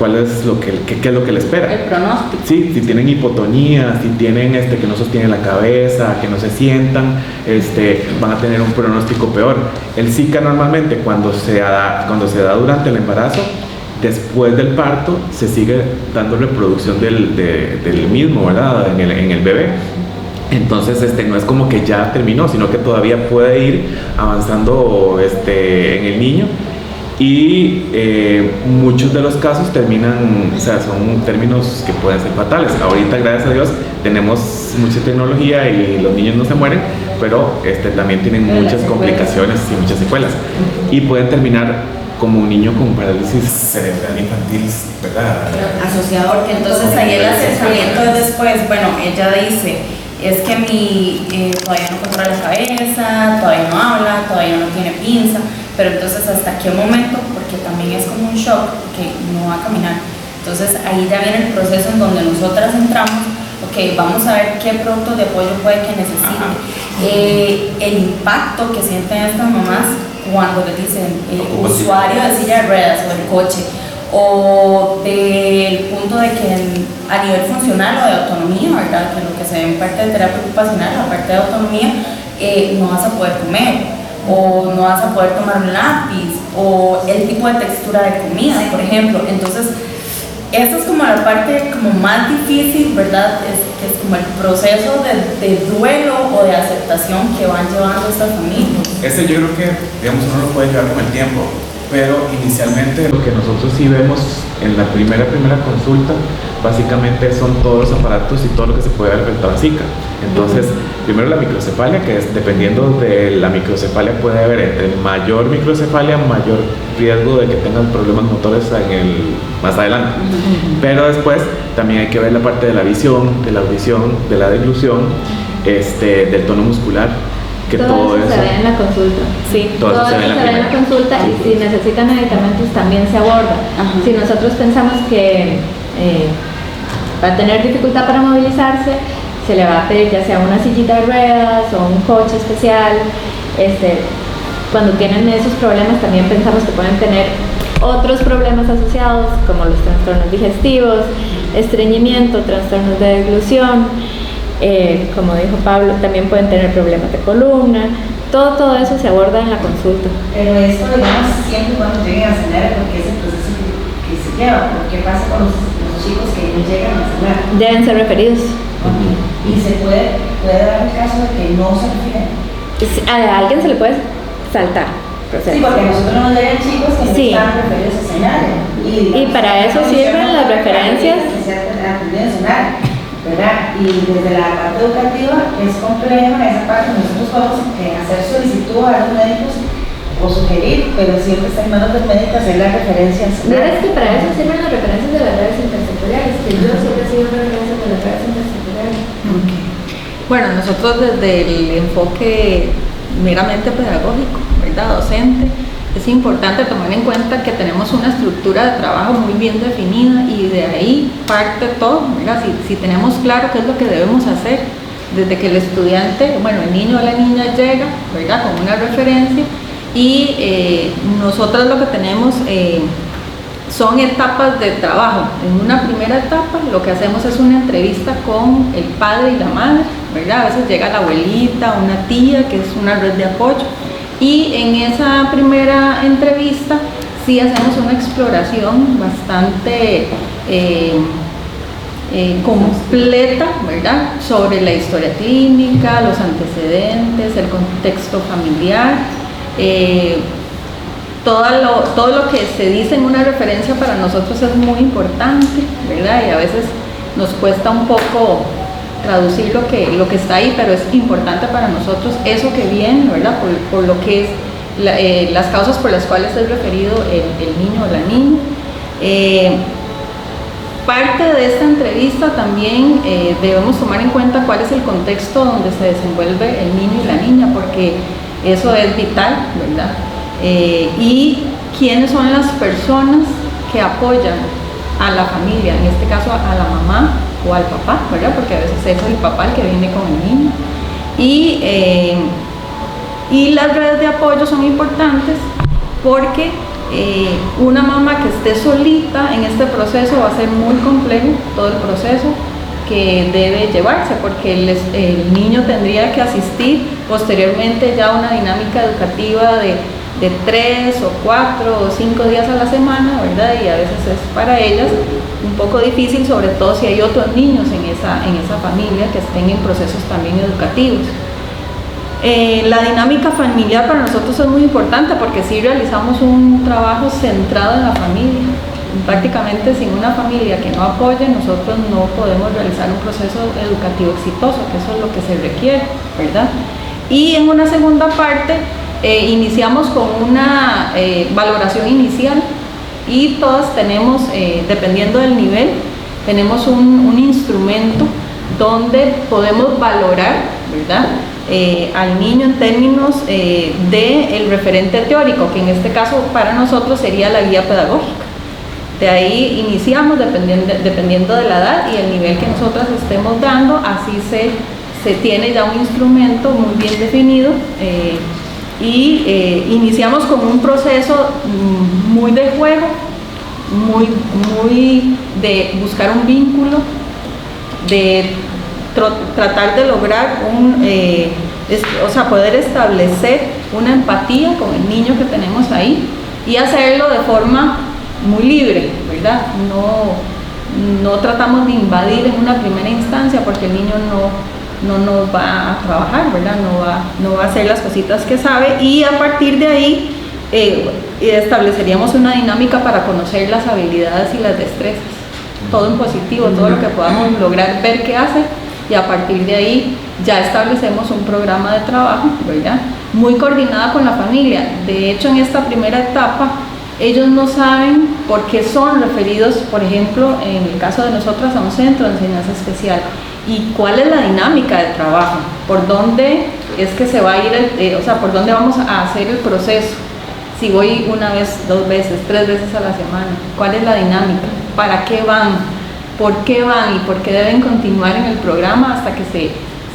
cuál es lo qué es lo que le espera. El pronóstico. Sí, si tienen hipotonía, si tienen que no sostienen la cabeza, que no se sientan, van a tener un pronóstico peor. El Zika normalmente cuando se da durante el embarazo, después del parto se sigue dando reproducción del mismo, ¿verdad? En el bebé. Entonces no es como que ya terminó, sino que todavía puede ir avanzando en el niño. Y muchos de los casos terminan, o sea, son términos que pueden ser fatales. Ahorita, gracias a Dios, tenemos mucha tecnología y los niños no se mueren, pero también tienen muchas complicaciones y muchas secuelas. Y pueden terminar como un niño con parálisis cerebral infantil, ¿verdad? Asociado, porque entonces ahí el acercamiento es después, bueno, ella dice, es que todavía no controla la cabeza, todavía no habla, todavía no tiene pinza, pero entonces hasta qué momento, porque también es como un shock, que no va a caminar. Entonces ahí ya viene el proceso en donde nosotras entramos, ok, vamos a ver qué productos de apoyo puede que necesite. El impacto que sienten estas mamás cuando les dicen usuario de silla de ruedas o del coche, o del punto de que a nivel funcional o de autonomía, ¿verdad? Que lo que se ve en parte de terapia ocupacional, la parte de autonomía, no vas a poder comer, o no vas a poder tomar un lápiz, o el tipo de textura de comida, por ejemplo. Entonces, esa es como la parte como más difícil, ¿verdad? Que es como el proceso de duelo o de aceptación que van llevando estas familias. Yo creo que, digamos, uno lo puede llevar con el tiempo, pero inicialmente lo que nosotros sí vemos en la primera consulta básicamente son todos los aparatos y todo lo que se puede ver frente a la Zika. Entonces, primero la microcefalia, que es dependiendo de la microcefalia puede haber entre mayor microcefalia, mayor riesgo de que tengan problemas motores más adelante. Pero después también hay que ver la parte de la visión, de la audición, de la deglución, del tono muscular. Que todo eso se ve en la consulta. Sí, todo eso se ve en la consulta, y si necesitan medicamentos también se aborda. Si nosotros pensamos que va a tener dificultad para movilizarse, se le va a pedir ya sea una sillita de ruedas o un coche especial. Cuando tienen esos problemas también pensamos que pueden tener otros problemas asociados como los trastornos digestivos, estreñimiento, trastornos de deglución. Como dijo Pablo, también pueden tener problemas de columna. Todo eso se aborda en la consulta. Pero esto, digamos, siempre cuando lleguen a cenar, porque es el proceso que se lleva. ¿Qué pasa con los chicos que no llegan a cenar? Deben ser referidos. Y se puede dar el caso de que no se refieren. A alguien se le puede saltar. Sí, porque a nosotros nos llegan chicos que no están referidos a cenar. Y para eso sirven las referencias. Que se han aprendido a cenar, ¿verdad? Y desde la parte educativa es complejo en esa parte. Nosotros podemos hacer solicitud a los médicos o sugerir, pero siempre está en manos del médico hacer las referencias. ¿Sabes que para eso sirven las referencias de las redes intersectoriales? Que yo siempre he sido referencia de las redes intersectoriales. Bueno, nosotros desde el enfoque meramente pedagógico, ¿verdad? Docente, es importante tomar en cuenta que tenemos una estructura de trabajo muy bien definida y de ahí parte todo, ¿verdad? Si tenemos claro qué es lo que debemos hacer desde que el estudiante, el niño o la niña llega, ¿verdad? Con una referencia y nosotros lo que tenemos son etapas de trabajo. En una primera etapa lo que hacemos es una entrevista con el padre y la madre, ¿verdad? A veces llega la abuelita, una tía, que es una red de apoyo. Y en esa primera entrevista sí hacemos una exploración bastante completa, ¿verdad? Sobre la historia clínica, los antecedentes, el contexto familiar, todo lo que se dice en una referencia para nosotros es muy importante, ¿verdad? Y a veces nos cuesta un poco traducir lo que está ahí, pero es importante para nosotros eso que viene, ¿verdad? Por lo que es las causas por las cuales es referido el niño o la niña. Parte de esta entrevista también debemos tomar en cuenta cuál es el contexto donde se desenvuelve el niño y la niña, porque eso es vital, ¿verdad? Y quiénes son las personas que apoyan a la familia, en este caso a la mamá o al papá, ¿verdad? Porque a veces es el papá el que viene con el niño. Y las redes de apoyo son importantes porque una mamá que esté solita en este proceso va a ser muy complejo todo el proceso que debe llevarse, porque el niño tendría que asistir posteriormente ya a una dinámica educativa de 3 o 4 o 5 días a la semana, ¿verdad? Y a veces es para ellas un poco difícil, sobre todo si hay otros niños en esa familia que estén en procesos también educativos. La dinámica familiar para nosotros es muy importante porque sí realizamos un trabajo centrado en la familia. Prácticamente sin una familia que no apoye, nosotros no podemos realizar un proceso educativo exitoso, que eso es lo que se requiere, ¿verdad? Y en una segunda parte iniciamos con una valoración inicial y todas tenemos, dependiendo del nivel, tenemos un instrumento donde podemos valorar, ¿verdad? Al niño en términos del referente teórico, que en este caso para nosotros sería la guía pedagógica. De ahí iniciamos dependiendo de la edad y el nivel que nosotras estemos dando, así se tiene ya un instrumento muy bien definido y iniciamos con un proceso muy de juego, muy de buscar un vínculo, de tratar de lograr poder establecer una empatía con el niño que tenemos ahí y hacerlo de forma muy libre, ¿verdad? No tratamos de invadir en una primera instancia porque el niño no nos va a trabajar, ¿verdad? No va a hacer las cositas que sabe y a partir de ahí estableceríamos una dinámica para conocer las habilidades y las destrezas, todo en positivo, todo lo que podamos lograr ver qué hace y a partir de ahí ya establecemos un programa de trabajo, ¿verdad? Muy coordinada con la familia. De hecho, en esta primera etapa ellos no saben por qué son referidos, por ejemplo, en el caso de nosotras, a un centro de enseñanza especial y cuál es la dinámica de trabajo, por dónde es que se va a ir, por dónde vamos a hacer el proceso, si voy una vez, 2 veces, 3 veces a la semana, cuál es la dinámica, para qué van, por qué van y por qué deben continuar en el programa hasta que se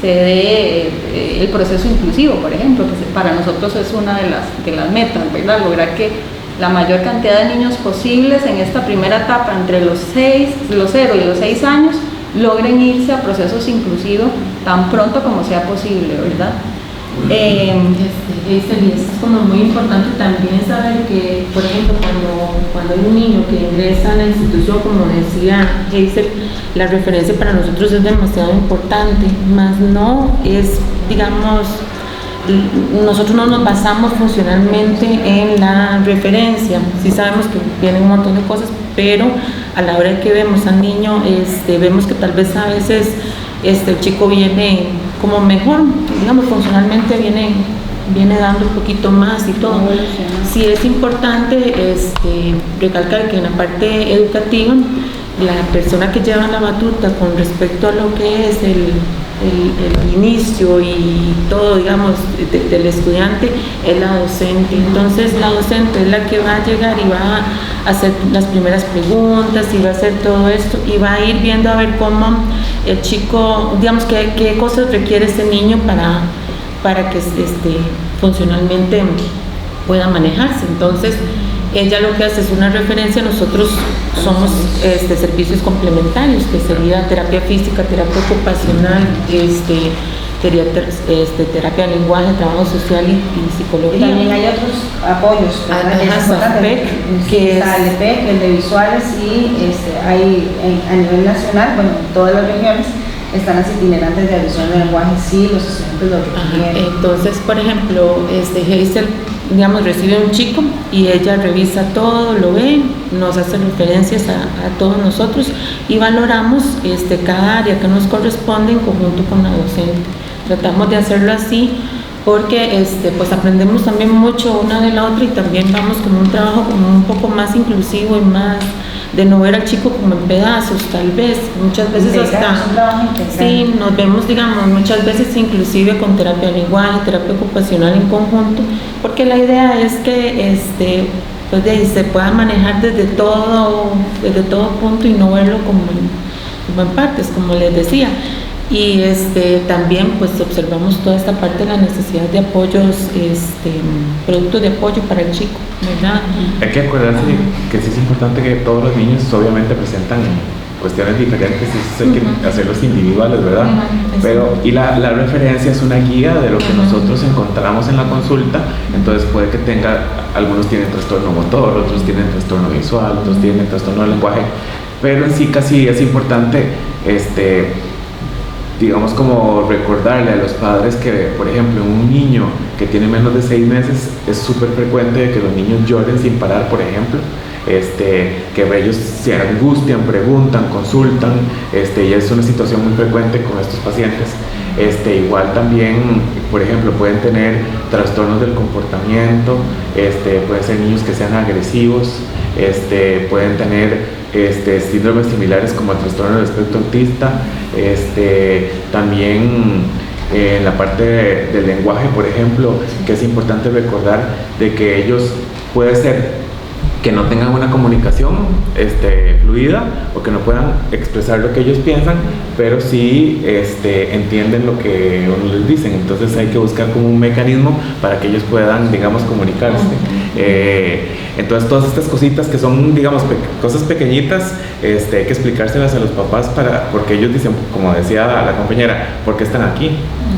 dé el proceso inclusivo, por ejemplo, que para nosotros es una de las metas, ¿verdad? Lograr que la mayor cantidad de niños posibles en esta primera etapa, entre los 0 y los 6 años, logren irse a procesos inclusivos tan pronto como sea posible, ¿verdad? Es como muy importante también saber que, por ejemplo, cuando hay un niño que ingresa a la institución, como decía Hazel, la referencia para nosotros es demasiado importante, más no es, digamos, nosotros no nos basamos funcionalmente en la referencia, sí sabemos que vienen un montón de cosas, pero a la hora que vemos al niño, vemos que tal vez a veces el chico viene como mejor, digamos, funcionalmente viene dando un poquito más y todo. Sí es importante recalcar que en la parte educativa, la persona que lleva la batuta con respecto a lo que es el inicio y todo, digamos, del estudiante es la docente. Entonces la docente es la que va a llegar y va a hacer las primeras preguntas y va a hacer todo esto y va a ir viendo a ver cómo el chico, digamos, qué cosas requiere ese niño para que funcionalmente pueda manejarse. Entonces ella lo que hace es una referencia. Nosotros somos servicios complementarios, que sería terapia física, terapia ocupacional, terapia de lenguaje, trabajo social y psicología. También hay otros apoyos, que está el EPEC, el de visuales, y hay a nivel nacional, bueno, en todas las regiones están las itinerantes de audición de lenguaje, sí, los estudiantes lo requieren. Entonces, por ejemplo, Hazel, digamos, recibe un chico y ella revisa todo, lo ve, nos hace referencias a todos nosotros y valoramos cada área que nos corresponde en conjunto con la docente. Tratamos de hacerlo así porque pues aprendemos también mucho una de la otra y también vamos con un trabajo como un poco más inclusivo y más de no ver al chico como en pedazos, tal vez, muchas veces sí, nos vemos, digamos, muchas veces inclusive con terapia de lenguaje, terapia ocupacional en conjunto, porque la idea es que pues se pueda manejar desde todo punto y no verlo como en partes, como les decía. Y también pues observamos toda esta parte de la necesidad de apoyos, productos de apoyo para el chico, ¿verdad? Hay que acordarse que sí es importante que todos los niños obviamente presentan cuestiones diferentes y eso hay que hacerlos individuales, ¿verdad? Pero, y la referencia es una guía de lo que nosotros encontramos en la consulta, entonces puede que algunos tienen trastorno motor, otros tienen trastorno visual, otros tienen trastorno del lenguaje, pero en sí casi es importante, digamos, como recordarle a los padres que, por ejemplo, un niño que tiene menos de 6 meses es súper frecuente que los niños lloren sin parar, por ejemplo, que ellos se angustian, preguntan, consultan, y es una situación muy frecuente con estos pacientes. Igual también, por ejemplo, pueden tener trastornos del comportamiento, pueden ser niños que sean agresivos, pueden tener síndromes similares como el trastorno del espectro autista, también en la parte del lenguaje, por ejemplo, que es importante recordar de que ellos puede ser que no tengan una comunicación fluida o que no puedan expresar lo que ellos piensan, pero sí entienden lo que uno les dicen. Entonces hay que buscar como un mecanismo para que ellos puedan, digamos, comunicarse. Entonces todas estas cositas que son, digamos, cosas pequeñitas, hay que explicárselas a los papás porque ellos dicen, como decía la compañera, ¿por qué están aquí?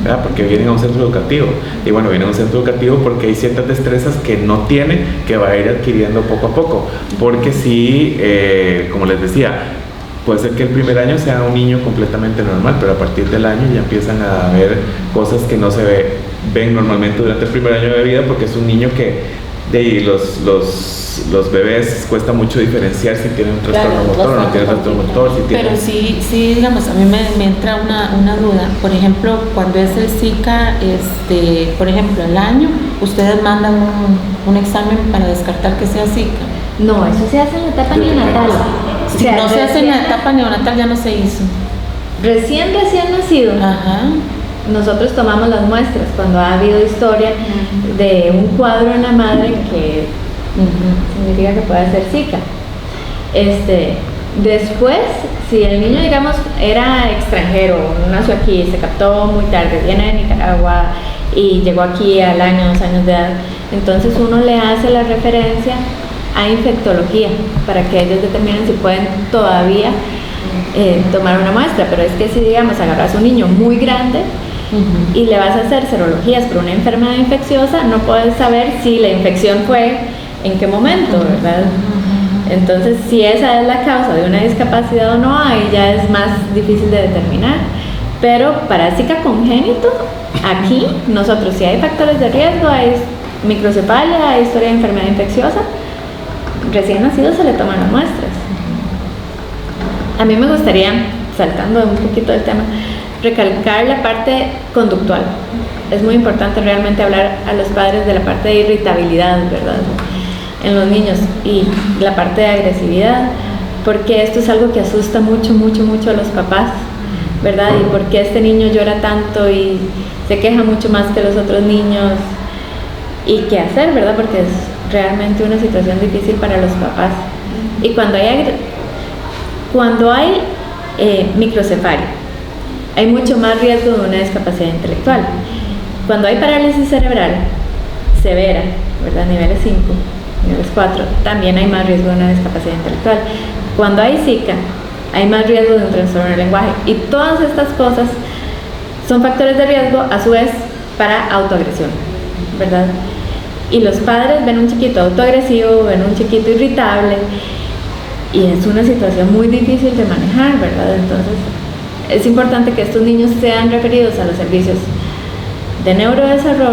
¿Verdad? Porque vienen a un centro educativo. Y bueno, vienen a un centro educativo porque hay ciertas destrezas que no tienen, que va a ir adquiriendo poco a poco. Porque sí, como les decía, puede ser que el primer año sea un niño completamente normal, pero a partir del año ya empiezan a ver cosas que no se ven normalmente durante el primer año de vida, porque es un niño que los bebés cuesta mucho diferenciar si tienen un trastorno motor o no tienen trastorno motor. Pero sí, digamos, a mí me entra una duda. Por ejemplo, cuando es el Zika, por ejemplo, al año, ustedes mandan un examen para descartar que sea Zika. No, eso se hace en la etapa neonatal. Si no se hace en la etapa neonatal, ya no se hizo. Recién nacido. Ajá. Nosotros tomamos las muestras cuando ha habido historia de un cuadro en la madre que significa que puede ser Zika. Después, si el niño, digamos, era extranjero, nació aquí, se captó muy tarde, viene de Nicaragua y llegó aquí al año, 2 años de edad, entonces uno le hace la referencia a infectología para que ellos determinen si pueden todavía tomar una muestra. Pero es que si, digamos, agarras un niño muy grande y le vas a hacer serologías por una enfermedad infecciosa, no puedes saber si la infección fue en qué momento, ¿verdad? Entonces, si esa es la causa de una discapacidad o no, ahí ya es más difícil de determinar. Pero para Zika congénito, aquí nosotros, si hay factores de riesgo, hay microcefalia, hay historia de enfermedad infecciosa, recién nacido se le toman las muestras. A mí me gustaría, saltando un poquito del tema, recalcar la parte conductual. Es muy importante realmente hablar a los padres de la parte de irritabilidad, ¿verdad?, en los niños, y la parte de agresividad, porque esto es algo que asusta mucho a los papás, ¿verdad? Y porque este niño llora tanto y se queja mucho más que los otros niños, y qué hacer, ¿verdad? Porque es realmente una situación difícil para los papás. Y cuando hay microcefalia, hay mucho más riesgo de una discapacidad intelectual. Cuando hay parálisis cerebral severa, ¿verdad?, niveles 5, niveles 4, también hay más riesgo de una discapacidad intelectual. Cuando hay Zika, hay más riesgo de un trastorno del lenguaje. Y todas estas cosas son factores de riesgo, a su vez, para autoagresión, ¿verdad? Y los padres ven un chiquito autoagresivo, ven un chiquito irritable, y es una situación muy difícil de manejar, ¿verdad? Entonces, es importante que estos niños sean referidos a los servicios de neurodesarrollo